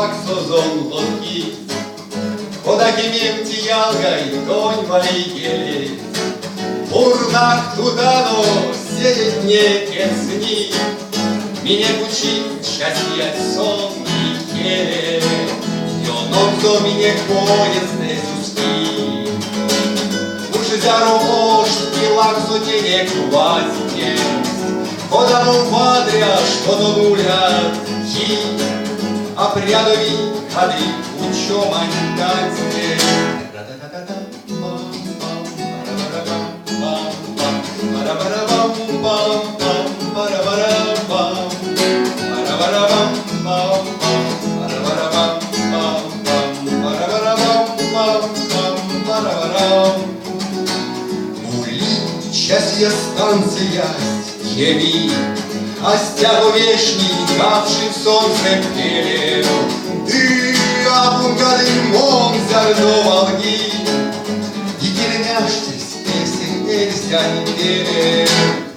пак созон лодки, Одакимем тиялгай конь валигели, Урнах тудано сидит не кесни, Меня учит счастье сон и келе, Йоном кто меня ходит здесь уски. Уж зяро и лаксоте не квазне, Одамом вадря что-то гулят хи, А прядови ходы учем танцне. Счастье станция Еви, а стягу вешний, кавший в солнце пеле, Ты обугадым мом зерно волги, И кермяштесь песен нельзя не пели.